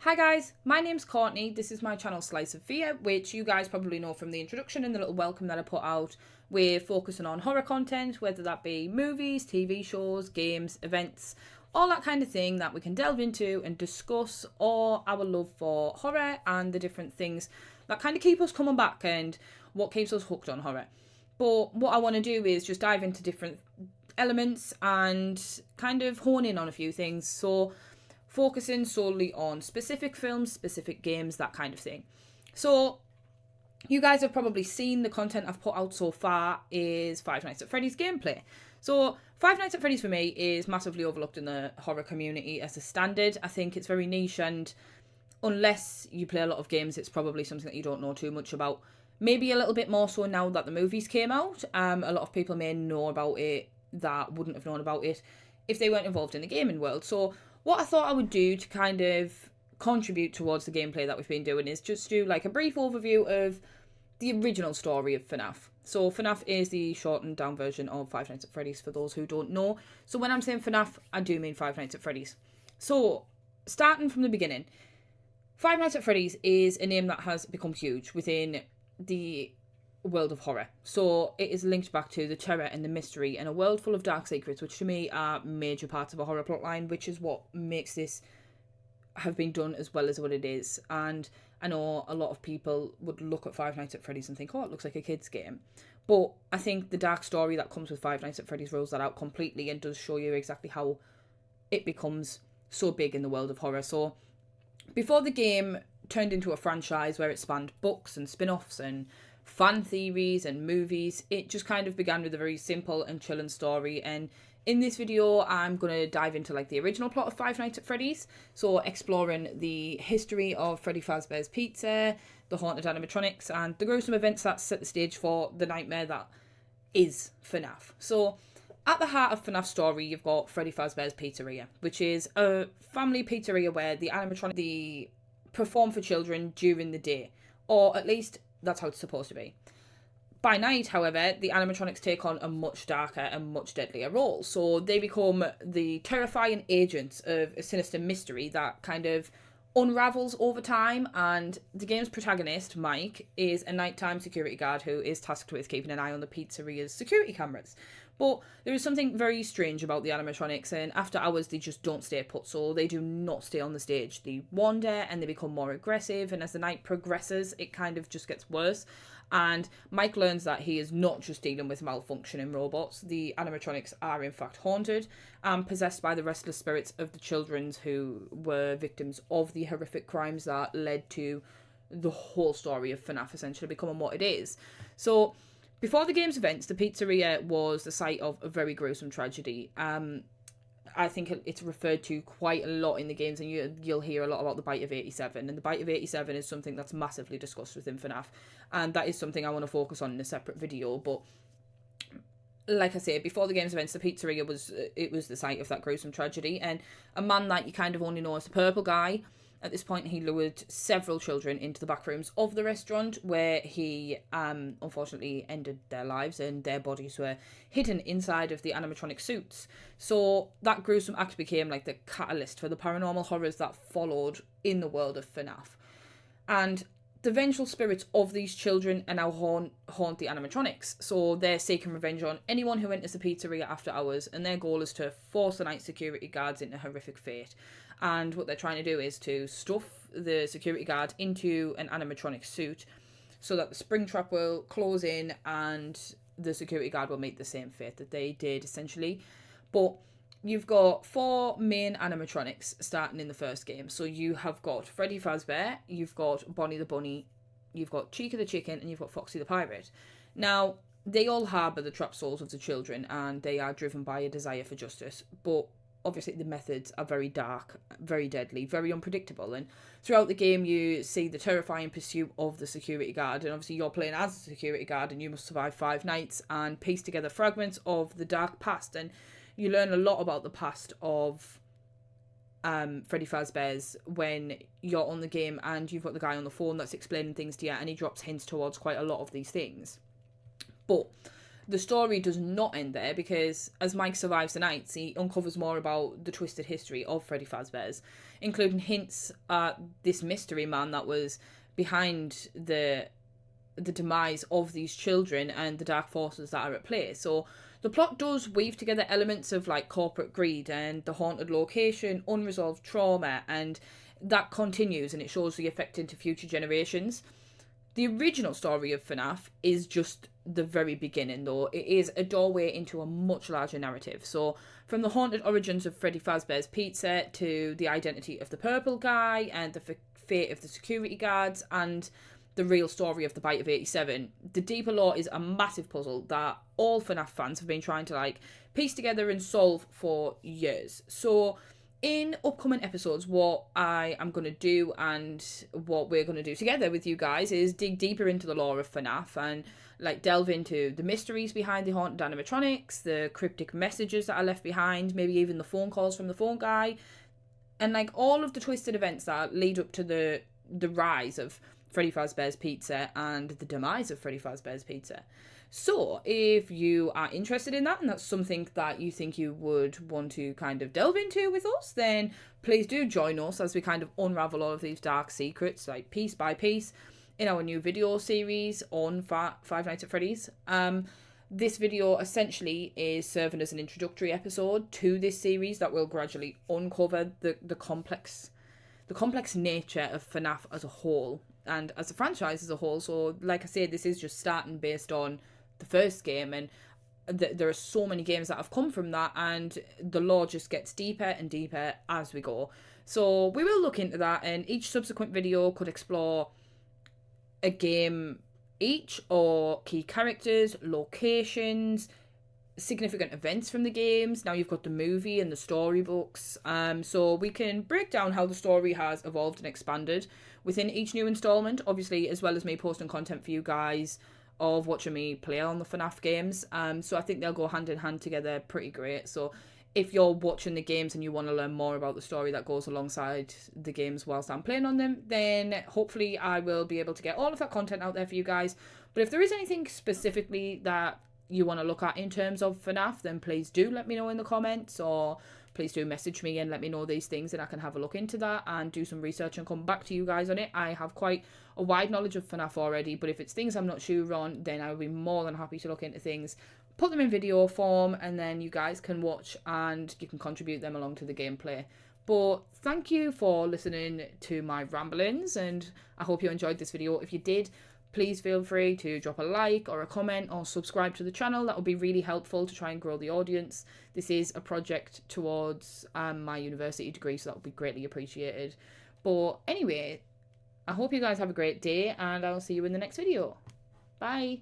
Hi guys, my name's Courtney. This is my channel Slice of Fear, which you guys probably know from the introduction and the little welcome that I put out. We're focusing on horror content, whether that be movies, TV shows, games, events, all that kind of thing that we can delve into and discuss, or our love for horror and the different things that kind of keep us coming back and what keeps us hooked on horror. But what I want to do is just dive into different elements and kind of hone in on a few things. So focusing solely on specific films, specific games, that kind of thing. So you guys have probably seen the content I've put out so far is Five Nights at Freddy's gameplay. So Five Nights at Freddy's for me is massively overlooked in the horror community as a standard. I think it's very niche, and unless you play a lot of games, it's probably something that you don't know too much about. Maybe a little bit more so now that the movies came out. A lot of people may know about it that wouldn't have known about it if they weren't involved in the gaming world. So what I thought I would do to kind of contribute towards the gameplay that we've been doing is just do like a brief overview of the original story of FNAF. So FNAF is the shortened down version of Five Nights at Freddy's for those who don't know. So when I'm saying FNAF, I do mean Five Nights at Freddy's. So starting from the beginning, Five Nights at Freddy's is a name that has become huge within the world of horror. So it is linked back to the terror and the mystery and a world full of dark secrets, which to me are major parts of a horror plotline, which is what makes this have been done as well as what it is. And I know a lot of people would look at Five Nights at Freddy's and think, oh, it looks like a kid's game. But I think the dark story that comes with Five Nights at Freddy's rolls that out completely and does show you exactly how it becomes so big in the world of horror. So before the game turned into a franchise where it spanned books and spin-offs and fan theories and movies, it just kind of began with a very simple and chilling story. And in this video I'm going to dive into like the original plot of Five Nights at Freddy's, so exploring the history of Freddy Fazbear's Pizza, the haunted animatronics, and the gruesome events that set the stage for the nightmare that is FNAF. So at the heart of FNAF's story, you've got Freddy Fazbear's Pizzeria, which is a family pizzeria where the animatronics perform for children during the day, or at least that's how it's supposed to be. By night, however, the animatronics take on a much darker and much deadlier role. So they become the terrifying agents of a sinister mystery that kind of unravels over time. And the game's protagonist, Mike, is a nighttime security guard who is tasked with keeping an eye on the pizzeria's security cameras. But there is something very strange about the animatronics, and after hours they just don't stay put, so they do not stay on the stage. They wander and they become more aggressive, and as the night progresses it kind of just gets worse. And Mike learns that he is not just dealing with malfunctioning robots. The animatronics are in fact haunted and possessed by the restless spirits of the children who were victims of the horrific crimes that led to the whole story of FNAF essentially becoming what it is. So before the game's events, the pizzeria was the site of a very gruesome tragedy. I think it's referred to quite a lot in the games, and you'll hear a lot about the Bite of 87. And the Bite of 87 is something that's massively discussed within FNAF, and that is something I want to focus on in a separate video. But like I say, before the game's events, the pizzeria was the site of that gruesome tragedy, and a man that you kind of only know as the Purple Guy. At this point, he lured several children into the back rooms of the restaurant, where he unfortunately ended their lives, and their bodies were hidden inside of the animatronic suits. So that gruesome act became like the catalyst for the paranormal horrors that followed in the world of FNAF. And the vengeful spirits of these children are now haunt the animatronics. So they're seeking revenge on anyone who enters the pizzeria after hours, and their goal is to force the night security guards into horrific fate. And what they're trying to do is to stuff the security guard into an animatronic suit so that the spring trap will close in and the security guard will meet the same fate that they did, essentially. But you've got four main animatronics starting in the first game. So you have got Freddy Fazbear, you've got Bonnie the Bunny, you've got Chica the Chicken, and you've got Foxy the Pirate. Now, they all harbour the trapped souls of the children, and they are driven by a desire for justice. But obviously the methods are very dark, very deadly, very unpredictable, and throughout the game you see the terrifying pursuit of the security guard, and obviously you're playing as a security guard and you must survive 5 nights and piece together fragments of the dark past. And you learn a lot about the past of Freddy Fazbear's when you're on the game, and you've got the guy on the phone that's explaining things to you, and he drops hints towards quite a lot of these things. But the story does not end there, because as Mike survives the nights, he uncovers more about the twisted history of Freddy Fazbear's, including hints at this mystery man that was behind the demise of these children and the dark forces that are at play. So the plot does weave together elements of like corporate greed and the haunted location, unresolved trauma, and that continues, and it shows the effect into future generations. The original story of FNAF is just the very beginning, though. It is a doorway into a much larger narrative. So, from the haunted origins of Freddy Fazbear's Pizza to the identity of the purple guy and the fate of the security guards and the real story of the Bite of 87, the deeper lore is a massive puzzle that all FNAF fans have been trying to like piece together and solve for years. So, in upcoming episodes, what I am going to do and what we're going to do together with you guys is dig deeper into the lore of FNAF and like delve into the mysteries behind the haunted animatronics, the cryptic messages that are left behind, maybe even the phone calls from the phone guy, and like all of the twisted events that lead up to the rise of Freddy Fazbear's Pizza and the demise of Freddy Fazbear's Pizza. So, if you are interested in that and that's something that you think you would want to kind of delve into with us, then please do join us as we kind of unravel all of these dark secrets, like piece by piece, in our new video series on Five Nights at Freddy's. This video essentially is serving as an introductory episode to this series that will gradually uncover the complex nature of FNAF as a whole and as a franchise as a whole. So, like I said, this is just starting based on the first game, and there are so many games that have come from that, and the lore just gets deeper and deeper as we go. So we will look into that, and each subsequent video could explore a game each, or key characters, locations, significant events from the games. Now you've got the movie and the storybooks, so we can break down how the story has evolved and expanded within each new installment, obviously, as well as me posting content for you guys of watching me play on the FNAF games. So I think they'll go hand in hand together pretty great. So if you're watching the games and you want to learn more about the story that goes alongside the games whilst I'm playing on them, then hopefully I will be able to get all of that content out there for you guys. But if there is anything specifically that you want to look at in terms of FNAF, then please do let me know in the comments, or please do message me and let me know these things, and I can have a look into that and do some research and come back to you guys on it. I have quite a wide knowledge of FNAF already, but if it's things I'm not sure on, then I will be more than happy to look into things, put them in video form, and then you guys can watch and you can contribute them along to the gameplay. But thank you for listening to my ramblings, and I hope you enjoyed this video. If you did, please feel free to drop a like or a comment or subscribe to the channel. That would be really helpful to try and grow the audience. This is a project towards my university degree, so that would be greatly appreciated. But anyway, I hope you guys have a great day, and I'll see you in the next video. Bye.